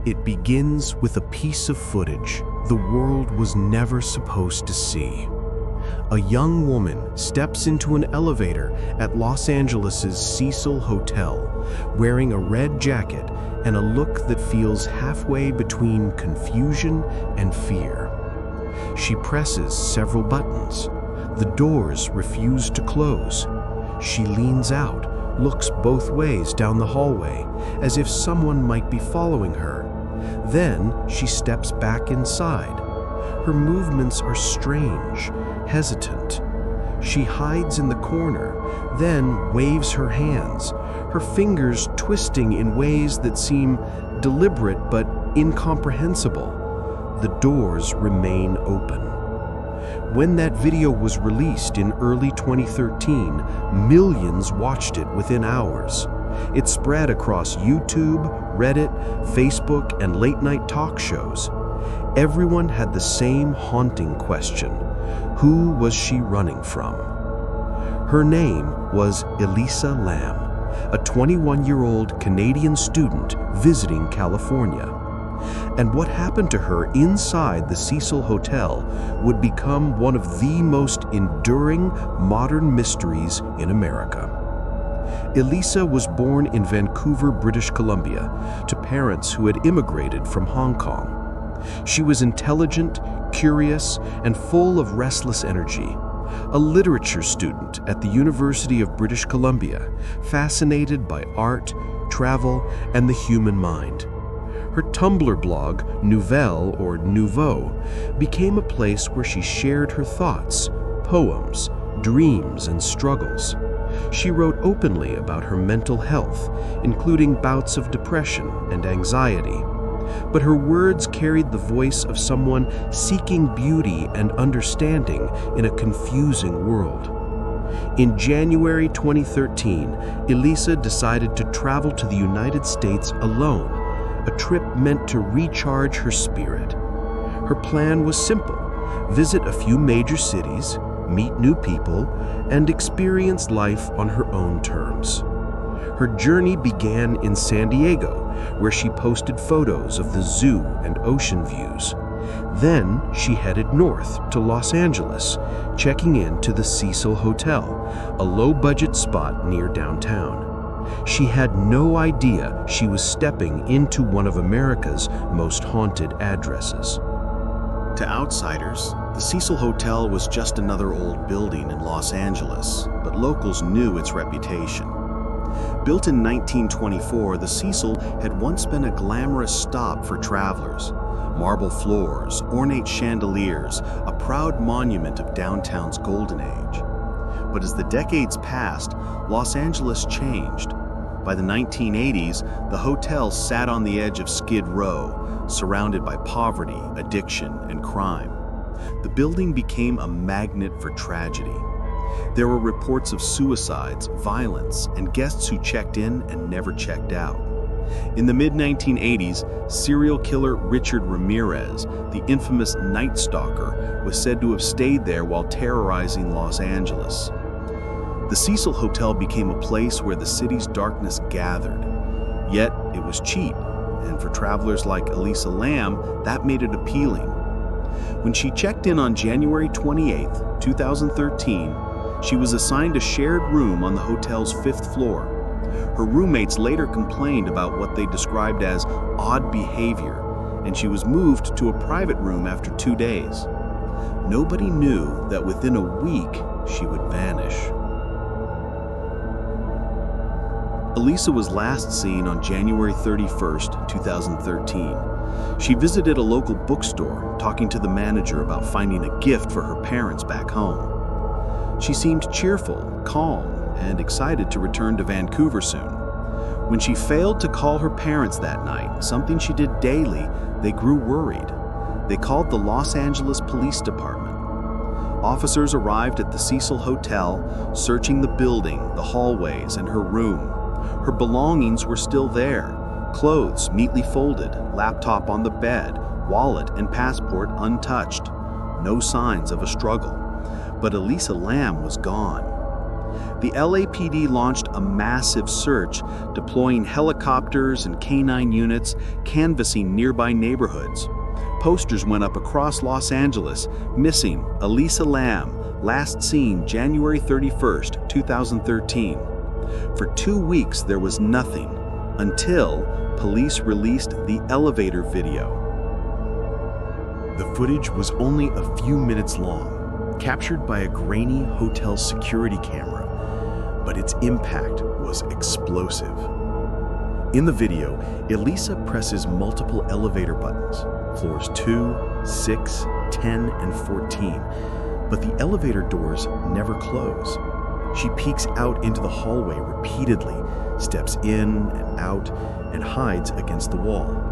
It begins with a piece of footage the world was never supposed to see. A young woman steps into an elevator at Los Angeles' Cecil Hotel, wearing a red jacket and a look that feels halfway between confusion and fear. She presses several buttons. The doors refuse to close. She leans out, looks both ways down the hallway, as if someone might be following her. Then she steps back inside. Her movements are strange, hesitant. She hides in the corner, then waves her hands, her fingers twisting in ways that seem deliberate but incomprehensible. The doors remain open. When that video was released in early 2013, millions watched it within hours. It spread across YouTube, Reddit, Facebook, and late-night talk shows. Everyone had the same haunting question: who was she running from? Her name was Elisa Lam, a 21-year-old Canadian student visiting California. And what happened to her inside the Cecil Hotel would become one of the most enduring modern mysteries in America. Elisa was born in Vancouver, British Columbia, to parents who had immigrated from Hong Kong. She was intelligent, curious, and full of restless energy. A literature student at the University of British Columbia, fascinated by art, travel, and the human mind. Her Tumblr blog, Nouvelle or Nouveau, became a place where she shared her thoughts, poems, dreams, and struggles. She wrote openly about her mental health, including bouts of depression and anxiety. But her words carried the voice of someone seeking beauty and understanding in a confusing world. In January 2013, Elisa decided to travel to the United States alone, a trip meant to recharge her spirit. Her plan was simple: visit a few major cities, meet new people, and experience life on her own terms. Her journey began in San Diego, where she posted photos of the zoo and ocean views. Then she headed north to Los Angeles, checking in to the Cecil Hotel, a low-budget spot near downtown. She had no idea she was stepping into one of America's most haunted addresses. To outsiders, the Cecil Hotel was just another old building in Los Angeles, but locals knew its reputation. Built in 1924, the Cecil had once been a glamorous stop for travelers. Marble floors, ornate chandeliers, a proud monument of downtown's golden age. But as the decades passed, Los Angeles changed. By the 1980s, the hotel sat on the edge of Skid Row, surrounded by poverty, addiction, and crime. The building became a magnet for tragedy. There were reports of suicides, violence, and guests who checked in and never checked out. In the mid-1980s, serial killer Richard Ramirez, the infamous Night Stalker, was said to have stayed there while terrorizing Los Angeles. The Cecil Hotel became a place where the city's darkness gathered. Yet, it was cheap, and for travelers like Elisa Lam, that made it appealing. When she checked in on January 28, 2013, she was assigned a shared room on the hotel's 5th floor. Her roommates later complained about what they described as odd behavior, and she was moved to a private room after 2 days. Nobody knew that within a week she would vanish. Elisa was last seen on January 31st, 2013. She visited a local bookstore, talking to the manager about finding a gift for her parents back home. She seemed cheerful, calm, and excited to return to Vancouver soon. When she failed to call her parents that night, something she did daily, they grew worried. They called the Los Angeles Police Department. Officers arrived at the Cecil Hotel, searching the building, the hallways, and her room. Her belongings were still there: clothes neatly folded, laptop on the bed, wallet and passport untouched. No signs of a struggle. But Elisa Lam was gone. The LAPD launched a massive search, deploying helicopters and canine units, canvassing nearby neighborhoods. Posters went up across Los Angeles, missing Elisa Lam, last seen January 31st, 2013. For 2 weeks there was nothing, until police released the elevator video. The footage was only a few minutes long, captured by a grainy hotel security camera, but its impact was explosive. In the video, Elisa presses multiple elevator buttons, floors 2, 6, 10, and 14, but the elevator doors never close. She peeks out into the hallway repeatedly, steps in and out, and hides against the wall.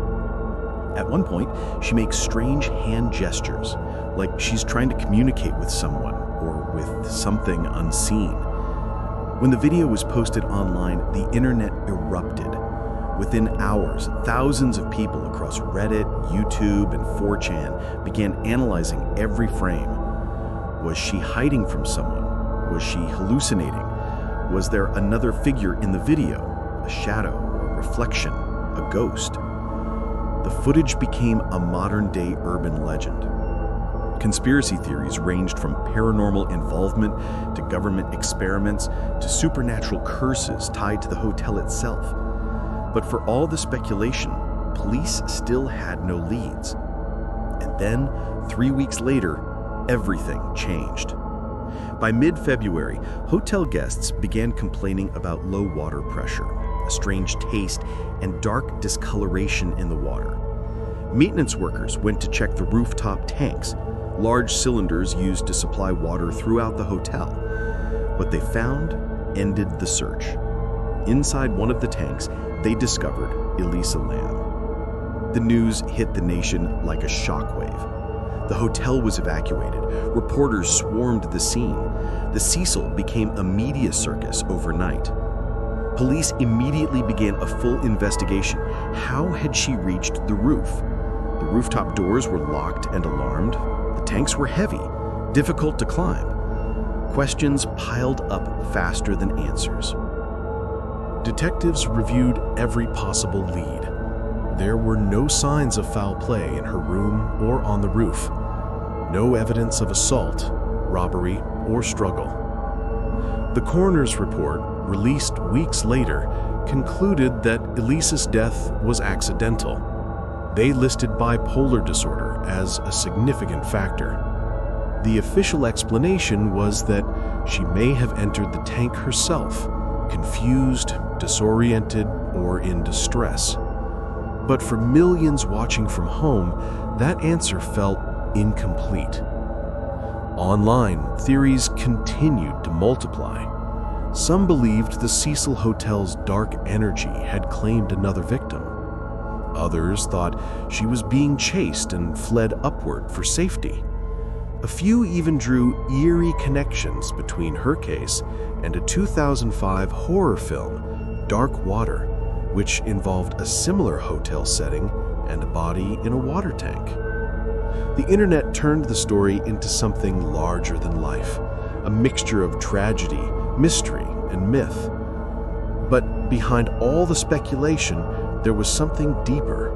At one point, she makes strange hand gestures, like she's trying to communicate with someone or with something unseen. When the video was posted online, the internet erupted. Within hours, thousands of people across Reddit, YouTube, and 4chan began analyzing every frame. Was she hiding from someone? Was she hallucinating? Was there another figure in the video? A shadow, a reflection, a ghost? The footage became a modern-day urban legend. Conspiracy theories ranged from paranormal involvement to government experiments to supernatural curses tied to the hotel itself. But for all the speculation, police still had no leads. And then, 3 weeks later, everything changed. By mid-February, hotel guests began complaining about low water pressure, a strange taste, and dark discoloration in the water. Maintenance workers went to check the rooftop tanks, large cylinders used to supply water throughout the hotel. What they found ended the search. Inside one of the tanks, they discovered Elisa Lam. The news hit the nation like a shockwave. The hotel was evacuated. Reporters swarmed the scene. The Cecil became a media circus overnight. Police immediately began a full investigation. How had she reached the roof? The rooftop doors were locked and alarmed. The tanks were heavy, difficult to climb. Questions piled up faster than answers. Detectives reviewed every possible lead. There were no signs of foul play in her room or on the roof. No evidence of assault, robbery, or struggle. The coroner's report, released weeks later, concluded that Elisa's death was accidental. They listed bipolar disorder as a significant factor. The official explanation was that she may have entered the tank herself, confused, disoriented, or in distress. But for millions watching from home, that answer felt incomplete. Online, theories continued to multiply. Some believed the Cecil Hotel's dark energy had claimed another victim. Others thought she was being chased and fled upward for safety. A few even drew eerie connections between her case and a 2005 horror film, Dark Water, which involved a similar hotel setting and a body in a water tank. The internet turned the story into something larger than life, a mixture of tragedy, mystery, and myth. But behind all the speculation, there was something deeper,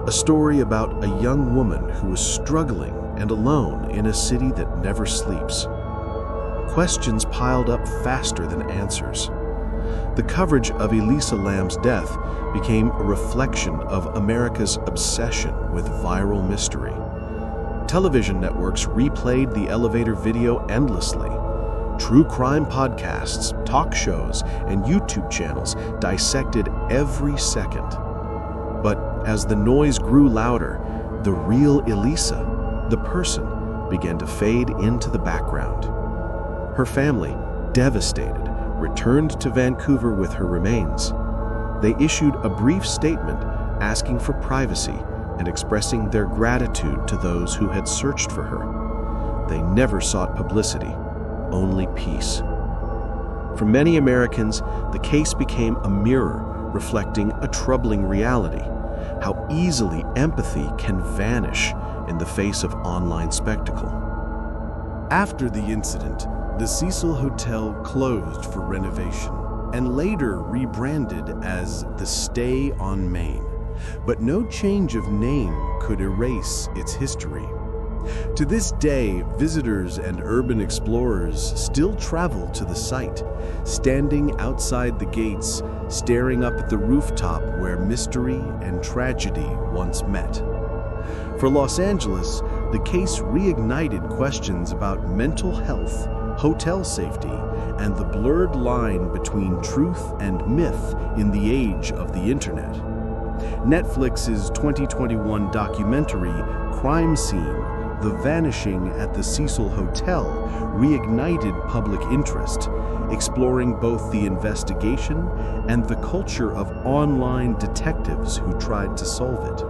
a story about a young woman who was struggling and alone in a city that never sleeps. Questions piled up faster than answers. The coverage of Elisa Lam's death became a reflection of America's obsession with viral mystery. Television networks replayed the elevator video endlessly. True crime podcasts, talk shows, and YouTube channels dissected every second. But as the noise grew louder, the real Elisa, the person, began to fade into the background. Her family, devastated, returned to Vancouver with her remains. They issued a brief statement asking for privacy and expressing their gratitude to those who had searched for her. They never sought publicity, only peace. For many Americans, the case became a mirror reflecting a troubling reality: how easily empathy can vanish in the face of online spectacle. After the incident, The Cecil Hotel closed for renovation and later rebranded as the Stay on Main. But no change of name could erase its history. To this day, visitors and urban explorers still travel to the site, standing outside the gates, staring up at the rooftop where mystery and tragedy once met. For Los Angeles, the case reignited questions about mental health, hotel safety, and the blurred line between truth and myth in the age of the internet. Netflix's 2021 documentary, Crime Scene: The Vanishing at the Cecil Hotel, reignited public interest, exploring both the investigation and the culture of online detectives who tried to solve it.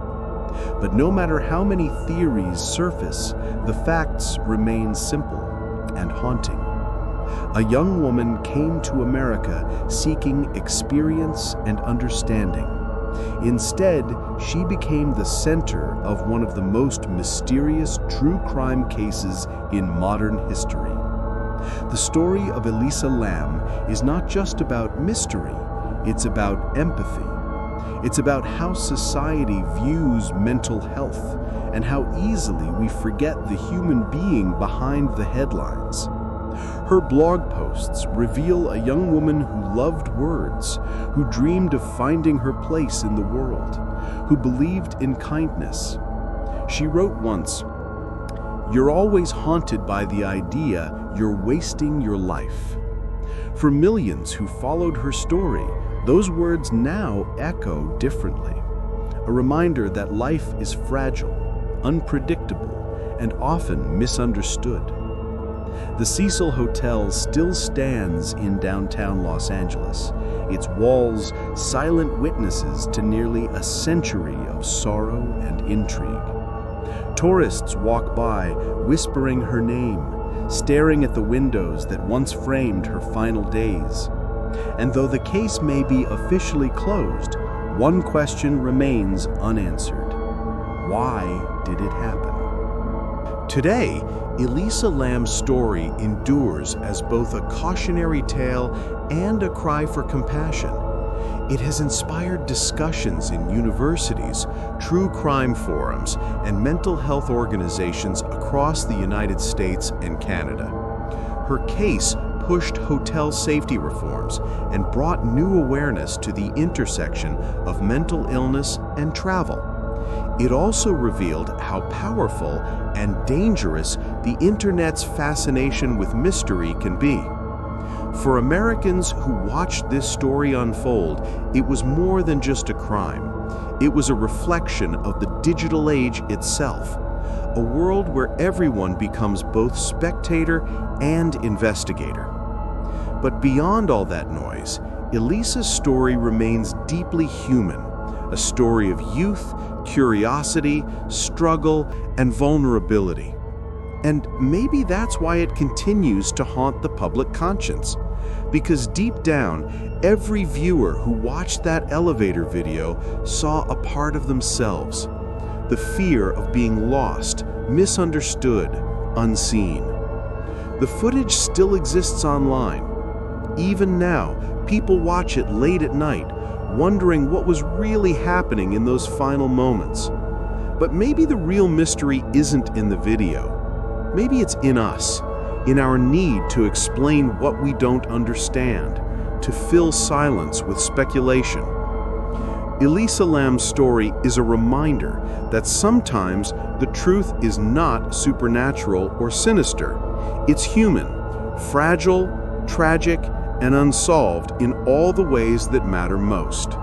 But no matter how many theories surface, the facts remain simple and haunting. A young woman came to America seeking experience and understanding. Instead, she became the center of one of the most mysterious true crime cases in modern history. The story of Elisa Lam is not just about mystery, it's about empathy. It's about how society views mental health and how easily we forget the human being behind the headlines. Her blog posts reveal a young woman who loved words, who dreamed of finding her place in the world, who believed in kindness. She wrote once, "You're always haunted by the idea you're wasting your life." For millions who followed her story, those words now echo differently. A reminder that life is fragile, unpredictable, and often misunderstood. The Cecil Hotel still stands in downtown Los Angeles, its walls silent witnesses to nearly a century of sorrow and intrigue. Tourists walk by, whispering her name, staring at the windows that once framed her final days. And though the case may be officially closed, one question remains unanswered. Why did it happen? Today, Elisa Lam's story endures as both a cautionary tale and a cry for compassion. It has inspired discussions in universities, true crime forums, and mental health organizations across the United States and Canada. Her case pushed hotel safety reforms and brought new awareness to the intersection of mental illness and travel. It also revealed how powerful and dangerous the internet's fascination with mystery can be. For Americans who watched this story unfold, it was more than just a crime. It was a reflection of the digital age itself, a world where everyone becomes both spectator and investigator. But beyond all that noise, Elisa's story remains deeply human, a story of youth, curiosity, struggle, and vulnerability. And maybe that's why it continues to haunt the public conscience. Because deep down, every viewer who watched that elevator video saw a part of themselves. The fear of being lost, misunderstood, unseen. The footage still exists online. Even now, people watch it late at night, wondering what was really happening in those final moments. But maybe the real mystery isn't in the video. Maybe it's in us, in our need to explain what we don't understand, to fill silence with speculation. Elisa Lam's story is a reminder that sometimes the truth is not supernatural or sinister. It's human, fragile, tragic, and unsolved in all the ways that matter most.